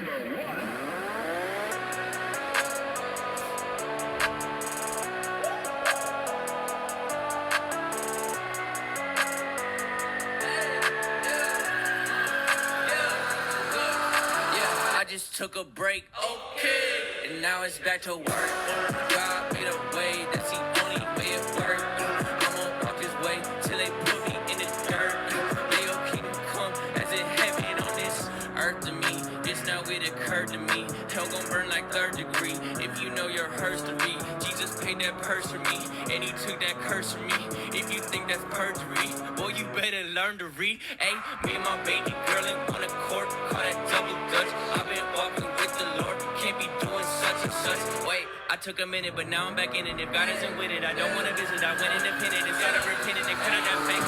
I just took a break, okay, and now it's back to work. God made a way, that's the only way it works. I'm gonna walk this way till they put me in the dirt. May your kingdom come as it heaven on this earth to me. Just now it occurred to me, hell gon' burn like third degree. If you know your history, Jesus paid that purse for me, and he took that curse from me. If you think that's perjury, boy, you better learn to read. Hey, me and my baby girl in on the court, call that double dutch. I've been walking with the Lord, can't be doing such and such. Wait, I took a minute, but now I'm back in it. If God isn't with it, I don't want to visit. I went independent, it's gotta repent it, they cut it that fake.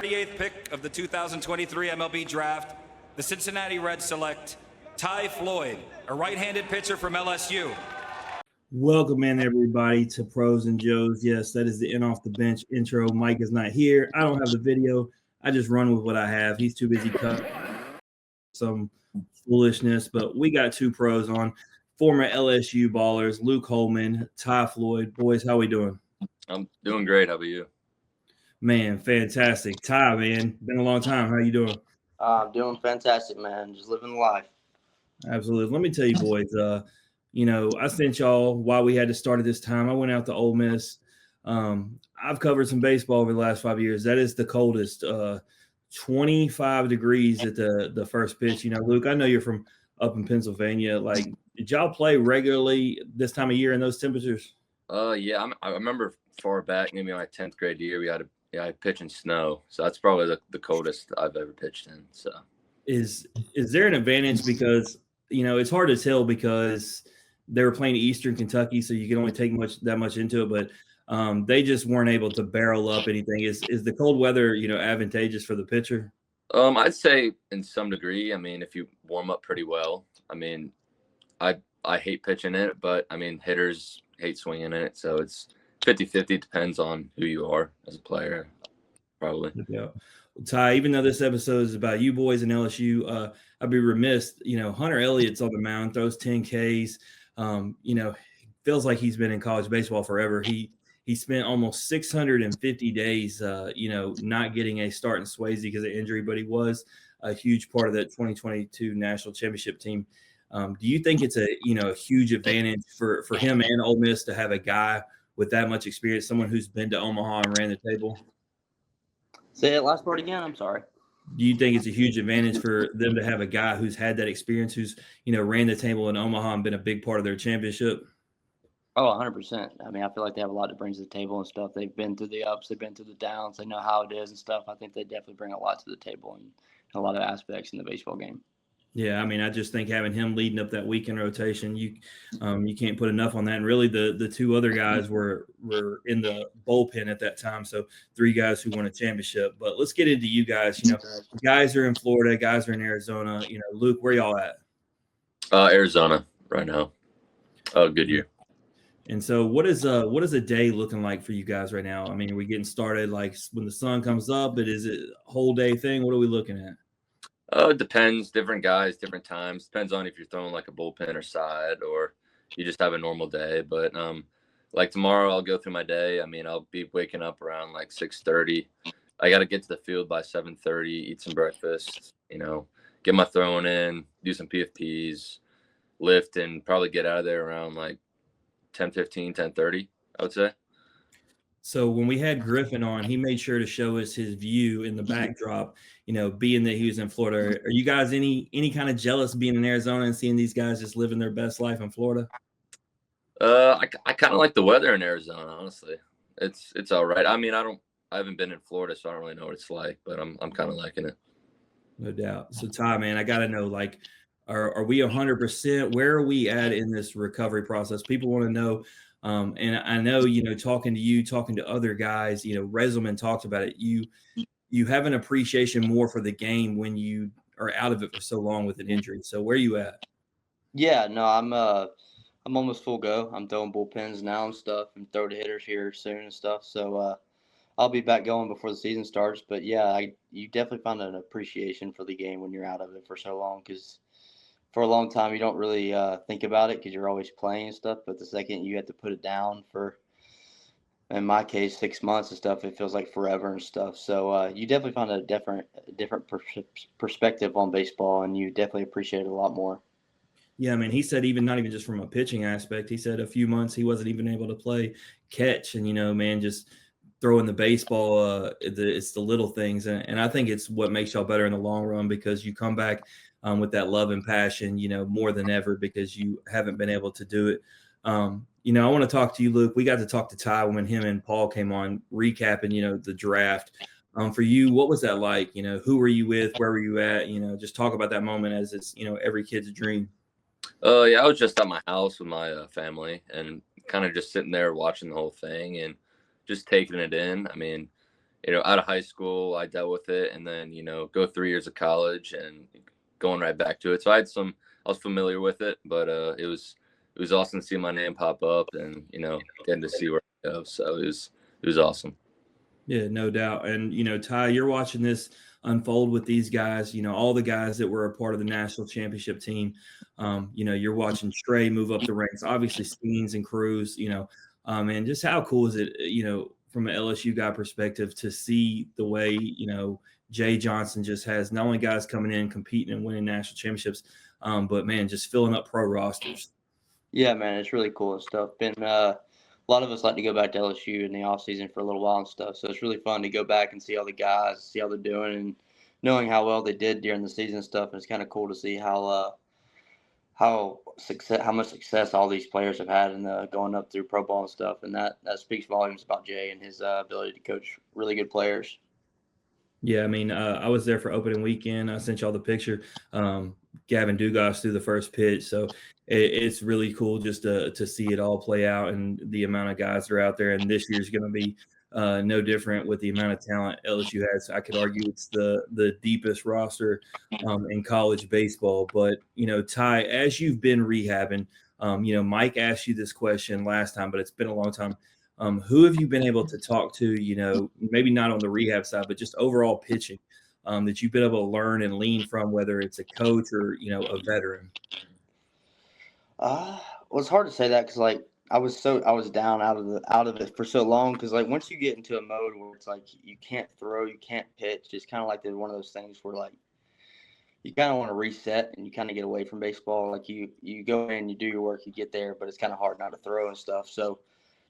38th pick of the 2023 MLB Draft, the Cincinnati Reds select Floyd, a right-handed pitcher from LSU. Welcome in, everybody, to Pros and Joes. Yes, that is the In Off the Bench intro. Mike is not here. I don't have the video. I just run with what I have. He's too busy cutting some foolishness, but we got two pros on. Former LSU ballers, Luke Hoilman, Floyd. Boys, how we doing? I'm doing great. How about you? Man, fantastic. Man, been a long time. How you doing? I'm doing fantastic, man. Just living life. Absolutely. Let me tell you, boys, I sent y'all while we had to start at this time. I went out to Ole Miss. I've covered some baseball over the last 5 years. That is the coldest, 25 degrees at the first pitch. Luke, I know you're from up in Pennsylvania. Like, did y'all play regularly this time of year in those temperatures? Yeah. I remember far back, maybe my 10th grade year, I pitch in snow. So that's probably the coldest I've ever pitched in. So is there an advantage? Because, it's hard to tell because they were playing Eastern Kentucky, so you can only take that much into it, but they just weren't able to barrel up anything. Is the cold weather, advantageous for the pitcher? I'd say in some degree. I mean, if you warm up pretty well. I mean, I hate pitching it, but I mean, hitters hate swinging it, so it's 50-50. Depends on who you are as a player, probably. Yeah. Ty, even though this episode is about you boys and LSU, I'd be remiss. Hunter Elliott's on the mound, throws 10 Ks. Feels like he's been in college baseball forever. He spent almost 650 days, not getting a start in Swayze because of injury, but he was a huge part of that 2022 national championship team. Do you think it's a huge advantage for him and Ole Miss to have a guy with that much experience, someone who's been to Omaha and ran the table? Say that last part again. I'm sorry. Do you think it's a huge advantage for them to have a guy who's had that experience, who's, ran the table in Omaha and been a big part of their championship? Oh, 100%. I mean, I feel like they have a lot to bring to the table and stuff. They've been through the ups, they've been through the downs. They know how it is and stuff. I think they definitely bring a lot to the table and a lot of aspects in the baseball game. Yeah, I mean, I just think having him leading up that weekend rotation, you can't put enough on that. And really, the two other guys were in the bullpen at that time. So 3 guys who won a championship. But let's get into you guys. Guys are in Florida, guys are in Arizona. Luke, where y'all at? Arizona right now. Oh, good year. And so what is a day looking like for you guys right now? I mean, are we getting started like when the sun comes up? But is it a whole day thing? What are we looking at? It depends. Different guys, different times. Depends on if you're throwing like a bullpen or side or you just have a normal day. But like tomorrow, I'll go through my day. I mean, I'll be waking up around like 6:30. I got to get to the field by 7:30, eat some breakfast, get my throwing in, do some PFPs, lift, and probably get out of there around like 10:15, 10:30, I would say. So when we had Griffin on, he made sure to show us his view in the backdrop, being that he was in Florida. Are you guys any kind of jealous being in Arizona and seeing these guys just living their best life in Florida? I kind of like the weather in Arizona, honestly. It's all right. I mean, I haven't been in Florida, so I don't really know what it's like, but I'm kind of liking it. No doubt. So Ty, man, I got to know, like, are we 100%? Where are we at in this recovery process? People want to know. And I know, talking to you, talking to other guys, Reselman talked about it. You have an appreciation more for the game when you are out of it for so long with an injury. So where are you at? Yeah, no, I'm almost full go. I'm throwing bullpens now and stuff and throw to hitters here soon and stuff. So I'll be back going before the season starts. But yeah, you definitely find an appreciation for the game when you're out of it for so long, because for a long time you don't really think about it because you're always playing and stuff. But the second you have to put it down for, in my case, 6 months and stuff, it feels like forever and stuff. So you definitely find a different perspective on baseball, and you definitely appreciate it a lot more. Yeah, I mean, he said even not even just from a pitching aspect, he said a few months he wasn't even able to play catch, and man, just throwing the baseball, it's the little things, and I think it's what makes y'all better in the long run, because you come back with that love and passion, more than ever, because you haven't been able to do it. I want to talk to you, Luke. We got to talk to Ty when him and Paul came on recapping, the draft. For you, what was that like? Who were you with? Where were you at? Just talk about that moment, as it's every kid's dream. Yeah, I was just at my house with my family and kind of just sitting there watching the whole thing and just taking it in. I mean, out of high school, I dealt with it, and then go 3 years of college and going right back to it. So I was familiar with it, but it was awesome to see my name pop up and getting to see where it goes. So it was awesome. Yeah, no doubt. And Ty, you're watching this unfold with these guys, all the guys that were a part of the national championship team. You're watching Trey move up the ranks, obviously Skeens and Cruz, and just how cool is it, from an LSU guy perspective, to see the way, Jay Johnson just has not only guys coming in, competing and winning national championships, but man, just filling up pro rosters. Yeah, man, it's really cool and stuff. A lot of us like to go back to LSU in the off season for a little while and stuff. So it's really fun to go back and see all the guys, see how they're doing, and knowing how well they did during the season and stuff. And it's kind of cool to see how much success all these players have had in going up through pro ball and stuff. And that speaks volumes about Jay and his ability to coach really good players. Yeah, I mean, I was there for opening weekend. I sent y'all the picture. Gavin Dugas threw the first pitch, so it's really cool just to see it all play out and the amount of guys that are out there. And this year's going to be no different with the amount of talent LSU has. I could argue it's the deepest roster in college baseball. But Ty, as you've been rehabbing, Mike asked you this question last time, but it's been a long time. Who have you been able to talk to, maybe not on the rehab side, but just overall pitching, that you've been able to learn and lean from, whether it's a coach or, a veteran? Well, it's hard to say that because I was down out of it for so long, because once you get into a mode where it's like you can't throw, you can't pitch, it's kind of like one of those things where you kind of want to reset and you kind of get away from baseball. Like you go in, you do your work, you get there, but it's kind of hard not to throw and stuff. So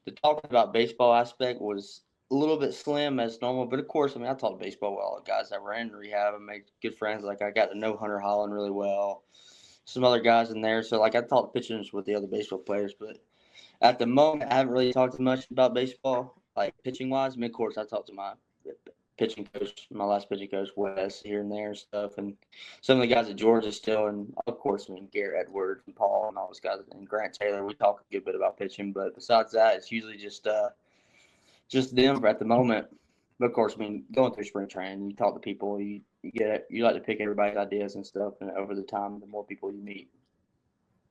the talking about baseball aspect was a little bit slim as normal, but of course, I mean, I talked baseball with all the guys that were in rehab and made good friends. Like I got to know Hunter Holland really well, some other guys in there. So I talked pitchers with the other baseball players, but at the moment, I haven't really talked much about baseball, like pitching wise. I mean, of course, I talked to my pitching coach, my last pitching coach, Wes, here and there and stuff, and some of the guys at Georgia still, and of course, I mean, Garrett Edwards and Paul and all those guys, and Grant Taylor. We talk a good bit about pitching, but besides that, it's usually just them at the moment. But of course, I mean, going through spring training, you talk to people, you like to pick everybody's ideas and stuff, and over the time, the more people you meet.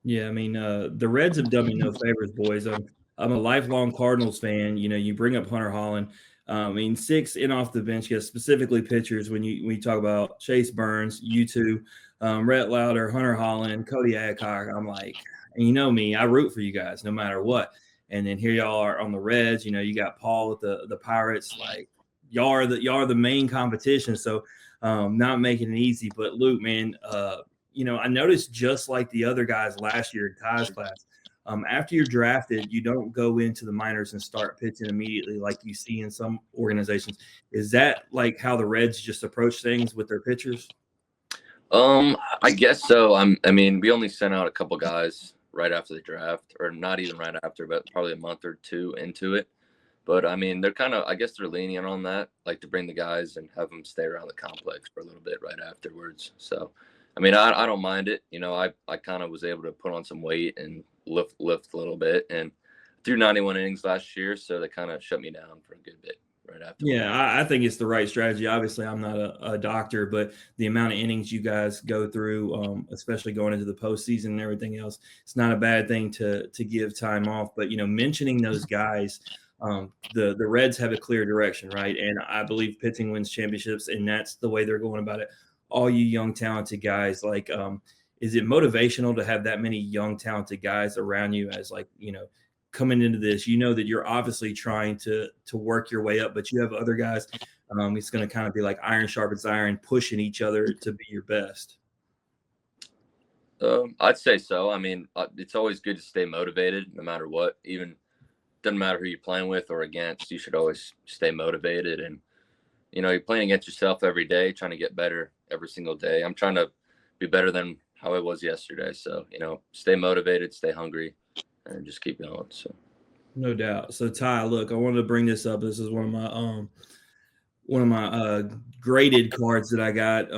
Yeah, I mean, the Reds have done me no favors, boys. I'm a lifelong Cardinals fan. You bring up Hunter Holland. I mean, 6 in off the bench, yes, specifically pitchers. When you talk about Chase Burns, you two, Rhett Lauder, Hunter Holland, Cody Adcock, I'm like, and you know me, I root for you guys no matter what. And then here y'all are on the Reds. You got Paul with the Pirates. Like y'all are the main competition. So not making it easy. But Luke, man, I noticed just like the other guys last year in Ty's class, after you're drafted, you don't go into the minors and start pitching immediately like you see in some organizations. Is that like how the Reds just approach things with their pitchers? I guess so. I mean, we only sent out a couple guys right after the draft, or not even right after, but probably a month or two into it. But I mean, I guess they're lenient on that, like to bring the guys and have them stay around the complex for a little bit right afterwards. So, I mean, I don't mind it. I kind of was able to put on some weight and lift a little bit, and threw 91 innings last year, so they kind of shut me down for a good bit right after. Yeah, I think it's the right strategy. Obviously, I'm not a doctor, but the amount of innings you guys go through, especially going into the postseason and everything else, it's not a bad thing to give time off. But mentioning those guys, the Reds have a clear direction, right? And I believe pitching wins championships, and that's the way they're going about it. All you young, talented guys, like, is it motivational to have that many young, talented guys around you as, like, coming into this, that you're obviously trying to work your way up, but you have other guys. It's going to kind of be like iron sharpens iron, pushing each other to be your best. I'd say so. I mean, it's always good to stay motivated no matter what. Even doesn't matter who you're playing with or against. You should always stay motivated. And, you're playing against yourself every day, trying to get better every single day. I'm trying to be better than how I was yesterday. So, stay motivated, stay hungry, and just keep going. So, no doubt. So, Ty, look, I wanted to bring this up. This is one of my graded cards that I got.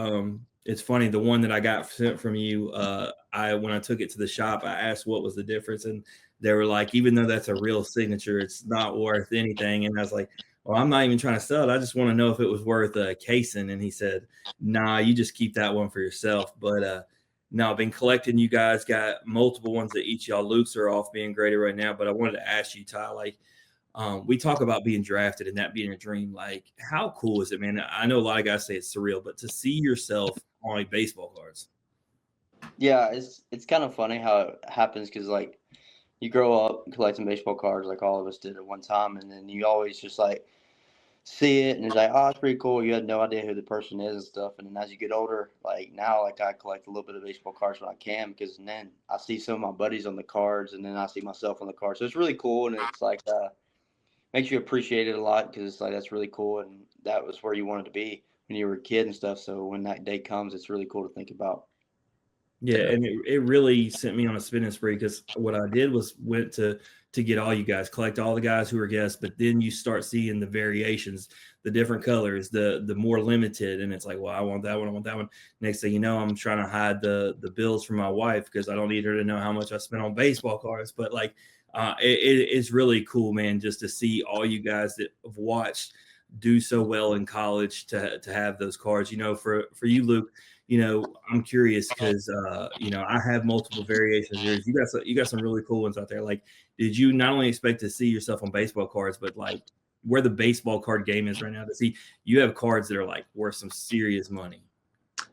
It's funny, the one that I got sent from you, when I took it to the shop, I asked what was the difference, and they were like, even though that's a real signature, it's not worth anything. And I was like, well, I'm not even trying to sell it. I just want to know if it was worth casing. And he said, nah, you just keep that one for yourself. But no, I've been collecting. You guys got multiple ones that each y'all Luke's are off being graded right now. But I wanted to ask you, Ty, like, we talk about being drafted and that being a dream. Like, how cool is it, man? I know a lot of guys say it's surreal, but to see yourself on like baseball cards. Yeah, it's kind of funny how it happens because, like, you grow up collecting baseball cards like all of us did at one time, and then you always just, like, see it and it's like, oh, it's pretty cool. You had no idea who the person is and stuff. And then as you get older, like now, like I collect a little bit of baseball cards when I can, because then I see some of my buddies on the cards and then I see myself on the cards. So it's really cool. And it's like, makes you appreciate it a lot, because it's like, that's really cool. And that was where you wanted to be when you were a kid and stuff. So when that day comes, it's really cool to think about. Yeah, and it really sent me on a spinning spree, because what I did was went to get all you guys, collect all the guys who were guests, but then you start seeing the variations, the different colors, the more limited, and it's like, well, I want that one, I want that one. Next thing you know, I'm trying to hide the bills from my wife because I don't need her to know how much I spent on baseball cards. But like, it's really cool, man, just to see all you guys that have watched do so well in college to have those cards. For you, Luke, I'm curious because I have multiple variations of yours. You got some really cool ones out there. Like, did you not only expect to see yourself on baseball cards, but like where the baseball card game is right now, to see you have cards that are like worth some serious money?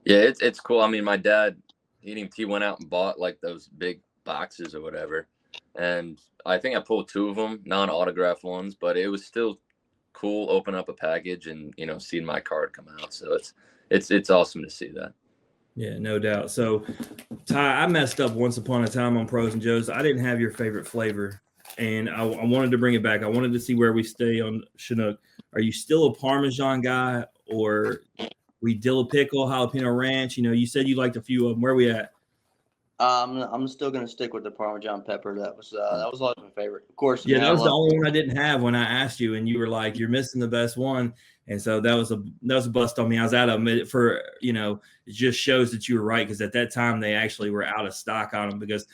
Yeah, it's cool. I mean, my dad, he went out and bought like those big boxes or whatever, and I think I pulled 2 of them, non-autographed ones, but it was still cool. Open up a package and seeing my card come out. So it's awesome to see that. Yeah, no doubt. So, Ty, I messed up once upon a time on Pros and Joes. I didn't have your favorite flavor, and I wanted to bring it back. I wanted to see where we stay on Chinook. Are you still a Parmesan guy, or we dill pickle, jalapeno ranch? You said you liked a few of them. Where are we at? I'm still gonna stick with the Parmesan pepper. That was always my favorite. Of course. Yeah, that was the only one I didn't have when I asked you, and you were like, "You're missing the best one." And so that was a bust on me. I was out of it for, it just shows that you were right, because at that time they actually were out of stock on them because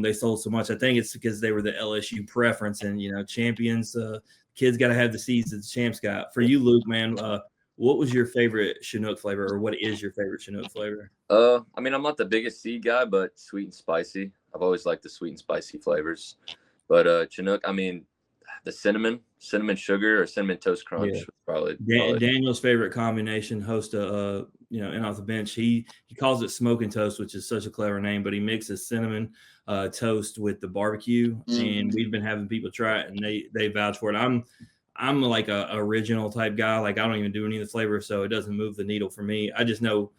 they sold so much. I think it's because they were the LSU preference, and champions, kids got to have the seeds that the champs got. For you, Luke, man, what was your favorite Chinook flavor, or what is your favorite Chinook flavor? I mean, I'm not the biggest seed guy, but sweet and spicy. I've always liked the sweet and spicy flavors. But Chinook, I mean, the cinnamon sugar or cinnamon toast crunch was probably Daniel's favorite combination. Host in off the bench, he calls it smoking toast, which is such a clever name, but he mixes cinnamon toast with the barbecue, and we've been having people try it, and they vouch for it. I'm like a original type guy. Like, I don't even do any of the flavors, so it doesn't move the needle for me. I just know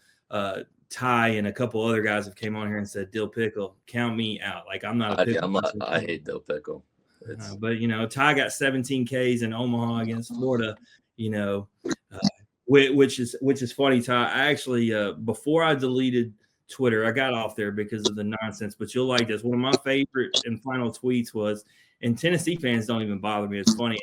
Ty and a couple other guys have came on here and said dill pickle. Count me out. Like, I'm not a pickle. I hate dill pickle. But Ty got 17 Ks in Omaha against Florida. Which is funny, Ty. I actually before I deleted Twitter, I got off there because of the nonsense. But you'll like this. One of my favorite and final tweets was, and Tennessee fans don't even bother me. It's funny.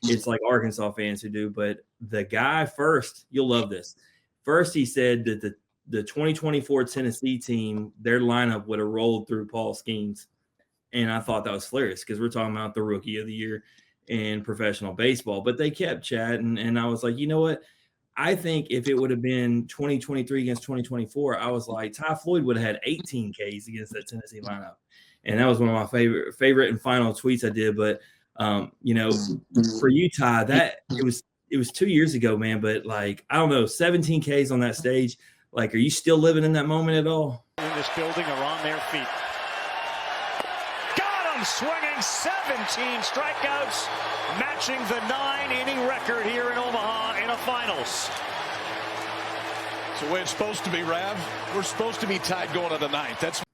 It's like Arkansas fans who do. But the guy first, you'll love this. First, he said that the 2024 Tennessee team, their lineup would have rolled through Paul Skeens. And I thought that was hilarious, because we're talking about the rookie of the year in professional baseball. But they kept chatting, and I was like, you know what? I think if it would have been 2023 against 2024, I was like, Ty Floyd would have had 18 Ks against that Tennessee lineup. And that was one of my favorite and final tweets I did. But You know, for you, Ty, that it was 2 years ago, man. But like, I don't know, 17 Ks on that stage. Like, are you still living in that moment at all? In this building are on their feet. Got him swinging 17 strikeouts, matching the 9-inning record here in Omaha in a finals. It's the way it's supposed to be, Rav. We're supposed to be tied going to the ninth. That's.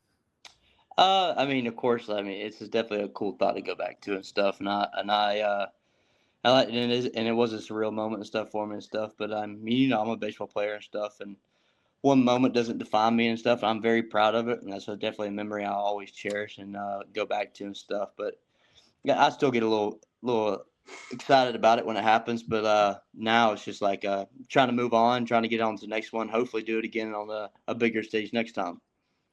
I mean, of course. I mean, it's definitely a cool thought to go back to and stuff. And I like, and it was a surreal moment and stuff for me and stuff. But I'm a baseball player and stuff, and one moment doesn't define me and stuff. I'm very proud of it, and that's definitely a memory I'll always cherish and go back to and stuff. But yeah, I still get a little excited about it when it happens. But now it's just like trying to move on, trying to get on to the next one. Hopefully, do it again on a bigger stage next time.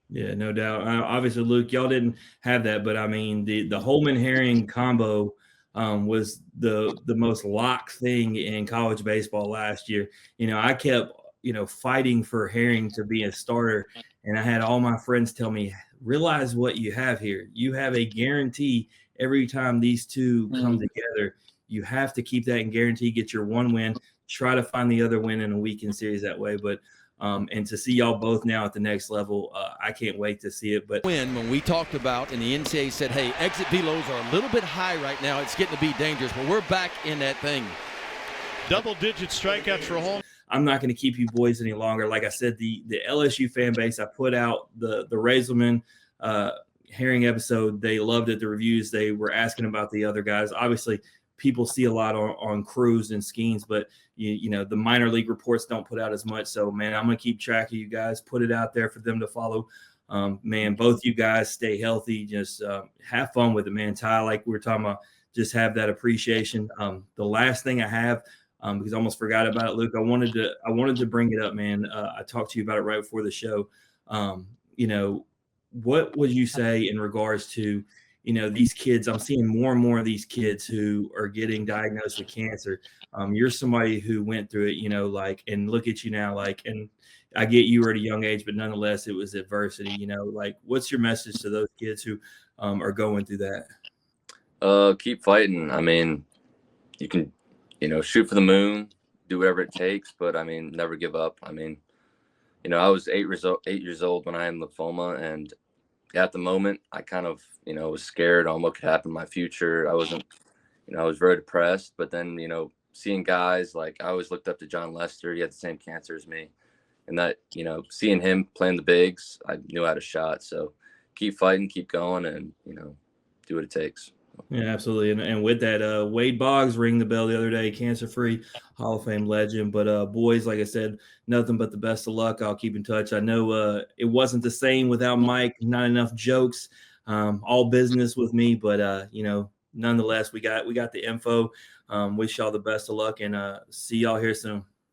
Yeah, no doubt. Obviously, Luke, y'all didn't have that, but I mean, the Hoilman Herring combo was the most locked thing in college baseball last year. You know, I kept fighting for Herring to be a starter, and I had all my friends tell me, realize what you have here. You have a guarantee every time these two come together. You have to keep that in guarantee, get your one win, try to find the other win in a weekend series that way. But and to see y'all both now at the next level, I can't wait to see it. But when we talked about, and the NCAA said, hey, exit velos are a little bit high right now. It's getting to be dangerous. But we're back in that thing. Double-digit strikeouts for Hoilman. I'm not going to keep you boys any longer. Like I said, the LSU fan base, I put out the Razelman Herring episode. They loved it. The reviews, they were asking about the other guys. Obviously, people see a lot on Cruz and Skeens, but you know, the minor league reports don't put out as much. So, man, I'm going to keep track of you guys, put it out there for them to follow. Man, both you guys stay healthy. Just have fun with it, man. Ty, like we were talking about, just have that appreciation. The last thing I have, because I almost forgot about it, Luke, I wanted to bring it up, man. I talked to you about it right before the show. You know, what would you say in regards to, you know, these kids? I'm seeing more and more of these kids who are getting diagnosed with cancer. You're somebody who went through it, you know, like, and look at you now, like, and I get you were at a young age, but nonetheless, it was adversity, you know, like, what's your message to those kids who are going through that? Keep fighting. I mean, you can, you know, shoot for the moon, do whatever it takes, but I mean, never give up. I mean, you know, I was 8 years old when I had lymphoma, and at the moment, I kind of, you know, was scared on what could happen in my future. I wasn't, you know, I was very depressed. But then, you know, seeing guys like, I always looked up to John Lester. He had the same cancer as me. And that, you know, seeing him playing the bigs, I knew I had a shot. So keep fighting, keep going, and, you know, do what it takes. Yeah, absolutely. And with that, Wade Boggs rang the bell the other day, cancer-free, Hall of Fame legend. But boys, like I said, nothing but the best of luck. I'll keep in touch. I know it wasn't the same without Mike, not enough jokes, all business with me. But, you know, nonetheless, we got the info. Wish y'all the best of luck, and see y'all here soon.